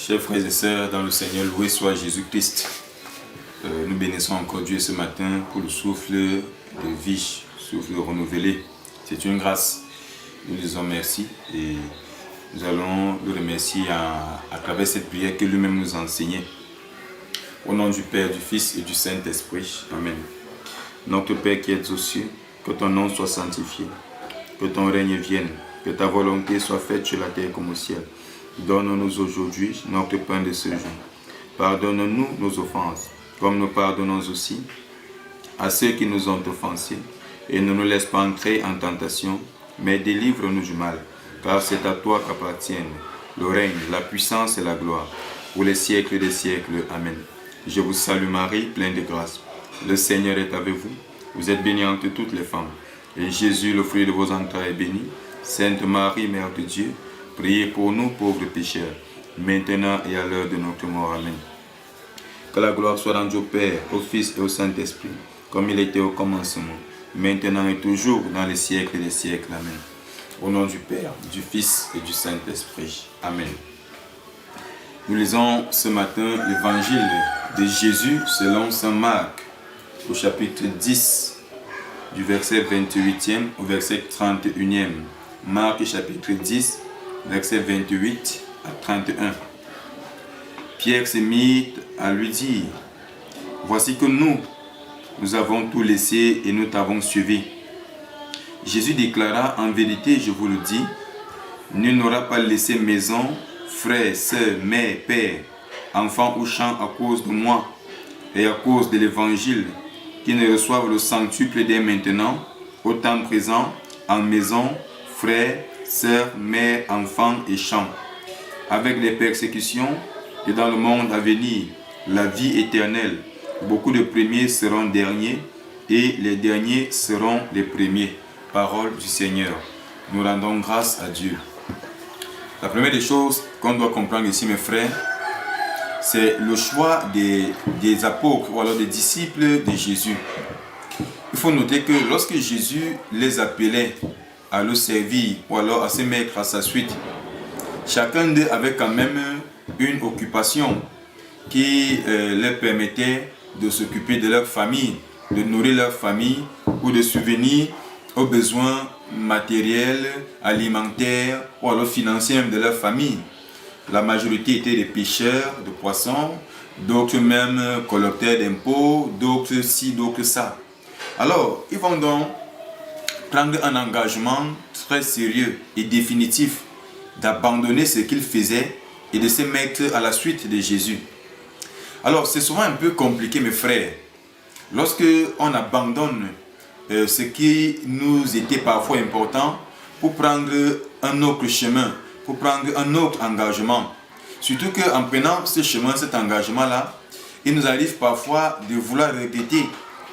Chers frères et sœurs dans le Seigneur, loué soit Jésus-Christ. Nous bénissons encore Dieu ce matin pour le souffle de vie, souffle renouvelé. C'est une grâce. Nous disons merci et nous allons le remercier à travers cette prière que lui-même nous a enseignée. Au nom du Père, du Fils et du Saint-Esprit. Amen. Notre Père qui es aux cieux, que ton nom soit sanctifié, que ton règne vienne, que ta volonté soit faite sur la terre comme au ciel. Donne-nous aujourd'hui notre pain de ce jour. Pardonne-nous nos offenses, comme nous pardonnons aussi à ceux qui nous ont offensés. Et ne nous laisse pas entrer en tentation, mais délivre-nous du mal. Car c'est à toi qu'appartiennent le règne, la puissance et la gloire, pour les siècles des siècles. Amen. Je vous salue Marie, pleine de grâce. Le Seigneur est avec vous. Vous êtes bénie entre toutes les femmes. Et Jésus, le fruit de vos entrailles, est béni. Sainte Marie, Mère de Dieu, priez pour nous pauvres pécheurs, maintenant et à l'heure de notre mort. Amen. Que la gloire soit rendue au Père, au Fils et au Saint-Esprit, comme il était au commencement, maintenant et toujours, dans les siècles des siècles. Amen. Au nom du Père, du Fils et du Saint-Esprit. Amen. Nous lisons ce matin l'évangile de Jésus selon saint Marc, au chapitre 10, du verset 28e au verset 31e. Marc chapitre 10, verset 28 à 31. Pierre se mit à lui dire: voici que nous avons tout laissé et nous t'avons suivi. Jésus déclara: en vérité, je vous le dis, nul n'aura pas laissé maison, frères, sœurs, mères, pères, enfants ou champs à cause de moi et à cause de l'évangile, qui ne reçoivent le centuple dès maintenant, au temps présent, en maison, frères, sœurs, mères, enfants et champs, avec les persécutions et dans le monde à venir, la vie éternelle. Beaucoup de premiers seront derniers et les derniers seront les premiers. Parole du Seigneur. Nous rendons grâce à Dieu. La première des choses qu'on doit comprendre ici, mes frères, c'est le choix des apôtres ou alors des disciples de Jésus. Il faut noter que lorsque Jésus les appelait à le servir ou alors à se mettre à sa suite, chacun d'eux avait quand même une occupation qui leur permettait de s'occuper de leur famille, de nourrir leur famille ou de subvenir aux besoins matériels, alimentaires ou alors financiers de leur famille. La majorité étaient des pêcheurs de poissons, d'autres même collecteurs d'impôts, d'autres ci, d'autres ça. Alors, ils vont donc prendre un engagement très sérieux et définitif d'abandonner ce qu'ils faisaient et de se mettre à la suite de Jésus. Alors, c'est souvent un peu compliqué, mes frères, lorsque on abandonne ce qui nous était parfois important pour prendre un autre chemin, pour prendre un autre engagement. Surtout qu'en prenant ce chemin, cet engagement-là, il nous arrive parfois de vouloir regretter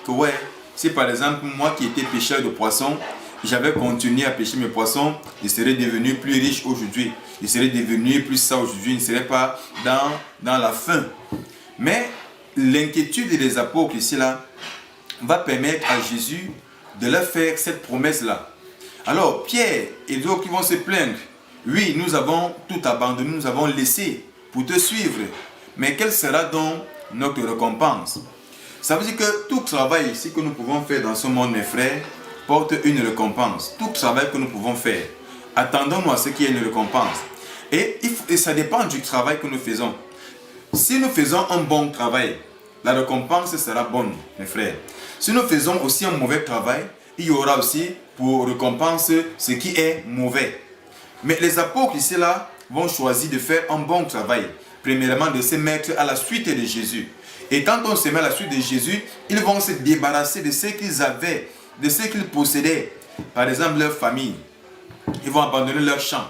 que ouais, si par exemple moi qui étais pêcheur de poissons, j'avais continué à pêcher mes poissons, je serais devenu plus riche aujourd'hui, je serais devenu plus ça aujourd'hui, je ne serais pas dans la faim. Mais l'inquiétude des apôtres ici là va permettre à Jésus de leur faire cette promesse-là. Alors Pierre et d'autres qui vont se plaindre: oui, nous avons tout abandonné, nous avons laissé pour te suivre. Mais quelle sera donc notre récompense? Ça veut dire que tout travail ici que nous pouvons faire dans ce monde, mes frères, porte une récompense. Tout travail que nous pouvons faire, attendons-nous à ce qu'il y ait une récompense. Et ça dépend du travail que nous faisons. Si nous faisons un bon travail, la récompense sera bonne, mes frères. Si nous faisons aussi un mauvais travail, il y aura aussi pour récompense ce qui est mauvais. Mais les apôtres ici là vont choisir de faire un bon travail. Premièrement, de se mettre à la suite de Jésus. Et quand on se met à la suite de Jésus, ils vont se débarrasser de ce qu'ils avaient, de ce qu'ils possédaient. Par exemple, leur famille. Ils vont abandonner leurs champs.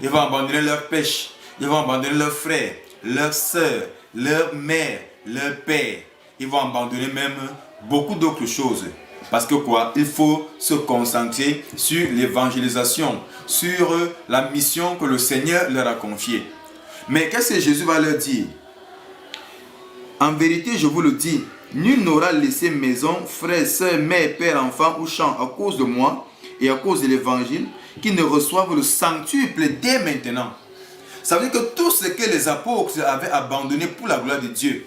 Ils vont abandonner leur pêche. Ils vont abandonner leurs frères, leurs sœurs, leur mère, leur père. Ils vont abandonner même beaucoup d'autres choses. Parce que quoi? Il faut se concentrer sur l'évangélisation, sur la mission que le Seigneur leur a confiée. Mais qu'est-ce que Jésus va leur dire? En vérité, je vous le dis, nul n'aura laissé maison, frères, sœurs, mères, pères, enfants ou champs à cause de moi et à cause de l'évangile, qui ne reçoivent le centuple dès maintenant. Ça veut dire que tout ce que les apôtres avaient abandonné pour la gloire de Dieu,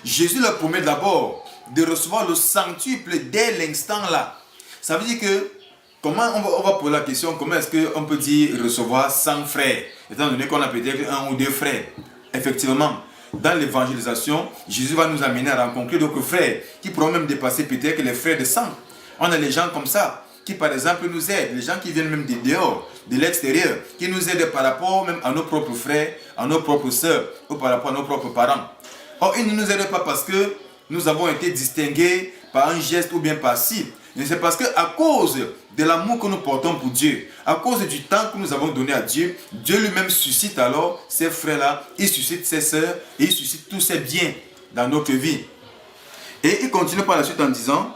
Jésus leur promet d'abord de recevoir le centuple dès l'instant là. Ça veut dire que, comment on va poser la question, comment est-ce qu'on peut dire recevoir 100 frères, étant donné qu'on a peut-être 1 ou 2 frères. Effectivement, dans l'évangélisation, Jésus va nous amener à rencontrer d'autres frères qui pourront même dépasser peut-être les frères de sang. On a les gens comme ça qui par exemple nous aident, les gens qui viennent même de dehors, de l'extérieur, qui nous aident par rapport même à nos propres frères, à nos propres sœurs ou par rapport à nos propres parents. Or, ils ne nous aident pas parce que nous avons été distingués par un geste ou bien par ci. Mais c'est parce qu'à cause de l'amour que nous portons pour Dieu, à cause du temps que nous avons donné à Dieu, Dieu lui-même suscite alors ces frères-là, il suscite ses sœurs et il suscite tous ses biens dans notre vie. Et il continue par la suite en disant,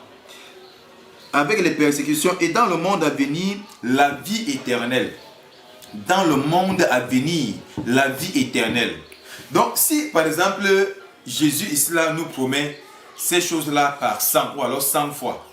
avec les persécutions et dans le monde à venir, la vie éternelle. Dans le monde à venir, la vie éternelle. Donc si par exemple Jésus ici là nous promet ces choses-là par 100 ou alors 100 fois.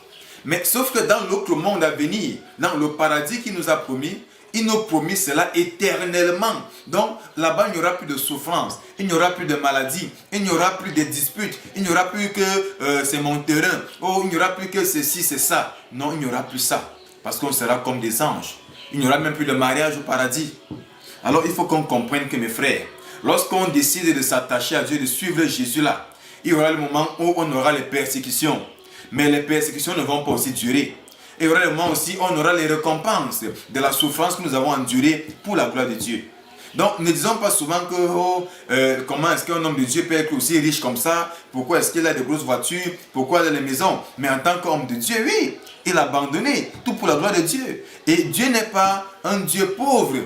Mais sauf que dans l'autre monde à venir, dans le paradis qu'il nous a promis, il nous promet cela éternellement. Donc là-bas, il n'y aura plus de souffrance, il n'y aura plus de maladie, il n'y aura plus de disputes, il n'y aura plus que c'est mon terrain, oh, il n'y aura plus que ceci, c'est ça. Non, il n'y aura plus ça, parce qu'on sera comme des anges. Il n'y aura même plus de mariage au paradis. Alors il faut qu'on comprenne que mes frères, lorsqu'on décide de s'attacher à Dieu, de suivre Jésus là, il y aura le moment où on aura les persécutions. Mais les persécutions ne vont pas aussi durer. Et il y aura le moment aussi où on aura les récompenses de la souffrance que nous avons endurée pour la gloire de Dieu. Donc ne disons pas souvent que comment est-ce qu'un homme de Dieu peut être aussi riche comme ça? Pourquoi est-ce qu'il a de grosses voitures? Pourquoi il a des maisons? Mais en tant qu'homme de Dieu, oui, il a abandonné tout pour la gloire de Dieu. Et Dieu n'est pas un Dieu pauvre.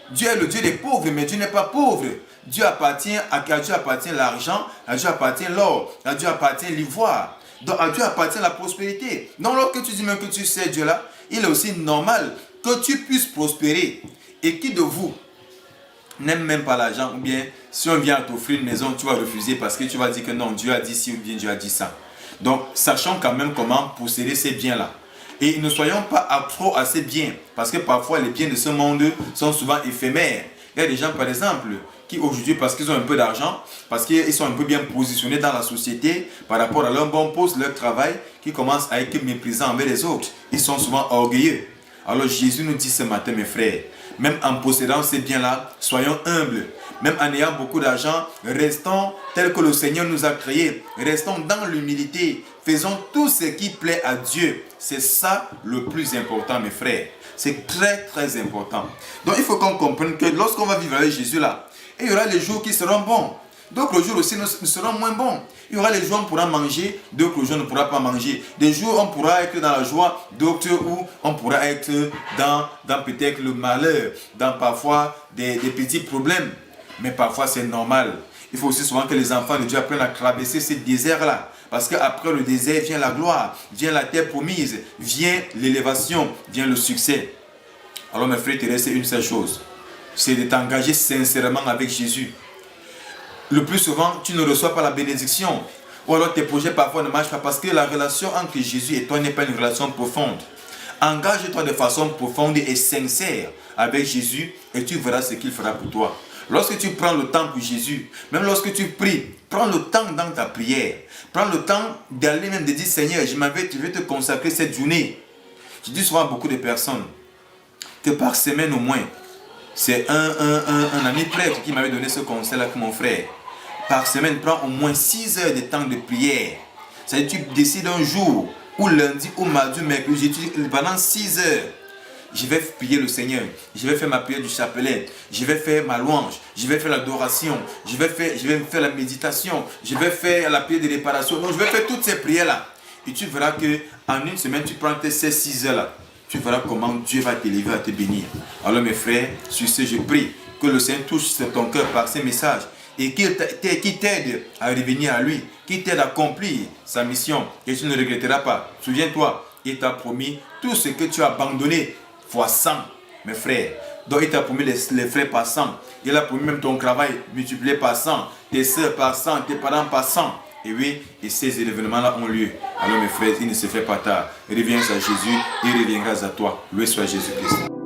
Dieu est le Dieu des pauvres, mais Dieu n'est pas pauvre. À Dieu appartient l'argent, à Dieu appartient l'or, à Dieu appartient l'ivoire. Donc à Dieu appartient la prospérité. Donc lorsque tu dis même que tu sais Dieu là, il est aussi normal que tu puisses prospérer. Et qui de vous n'aime même pas l'argent? Ou bien si on vient t'offrir une maison, tu vas refuser parce que tu vas dire que non, Dieu a dit ci ou bien Dieu a dit ça. Donc sachons quand même comment posséder ces biens là. Et ne soyons pas accros à ces biens, parce que parfois les biens de ce monde sont souvent éphémères. Il y a des gens par exemple qui aujourd'hui, parce qu'ils ont un peu d'argent, parce qu'ils sont un peu bien positionnés dans la société par rapport à leur bon poste, leur travail, qui commencent à être méprisants envers les autres. Ils sont souvent orgueilleux. Alors Jésus nous dit ce matin, mes frères, même en possédant ces biens-là, soyons humbles. Même en ayant beaucoup d'argent, restons tels que le Seigneur nous a créés. Restons dans l'humilité. Faisons tout ce qui plaît à Dieu. C'est ça le plus important, mes frères. C'est très, très important. Donc, il faut qu'on comprenne que lorsqu'on va vivre avec Jésus là, il y aura les jours qui seront bons. D'autres jours aussi nous seront moins bons. Il y aura les jours où on pourra manger, d'autres jours on ne pourra pas manger. Des jours où on pourra être dans la joie, d'autres où on pourra être dans peut-être le malheur, dans parfois des petits problèmes. Mais parfois c'est normal. Il faut aussi souvent que les enfants de Dieu apprennent à traverser ces déserts-là. Parce qu'après le désert vient la gloire, vient la terre promise, vient l'élévation, vient le succès. Alors mes frères, il te reste une seule chose. C'est de t'engager sincèrement avec Jésus. Le plus souvent, tu ne reçois pas la bénédiction. Ou alors tes projets parfois ne marchent pas parce que la relation entre Jésus et toi n'est pas une relation profonde. Engage-toi de façon profonde et sincère avec Jésus et tu verras ce qu'il fera pour toi. Lorsque tu prends le temps pour Jésus, même lorsque tu pries, prends le temps dans ta prière. Prends le temps d'aller même de dire, Seigneur, je vais te consacrer cette journée. Je dis souvent à beaucoup de personnes que par semaine au moins, c'est un ami prêtre qui m'avait donné ce conseil-là que mon frère. Par semaine, prends au moins 6 heures de temps de prière. C'est-à-dire tu décides un jour, ou lundi, ou mardi, mercredi, pendant 6 heures. Je vais prier le Seigneur, je vais faire ma prière du chapelet, je vais faire ma louange, je vais faire l'adoration, je vais faire la méditation, je vais faire la prière de réparation. Donc je vais faire toutes ces prières-là. Et tu verras qu'en une semaine, tu prends ces 6 heures-là. Tu verras comment Dieu va t'élever, à te bénir. Alors mes frères, sur ce, je prie que le Seigneur touche ton cœur par ces messages et qu'il t'aide à revenir à lui, qu'il t'aide à accomplir sa mission et tu ne regretteras pas. Souviens-toi, il t'a promis tout ce que tu as abandonné fois 100, mes frères. Donc il t'a promis les frais par 100. Il a promis même ton travail multiplié par 100, tes soeurs par 100, tes parents par 100. Et oui, et ces événements-là ont lieu. Alors mes frères, il ne se fait pas tard. Reviens à Jésus, il reviendra à toi. Loué soit Jésus-Christ.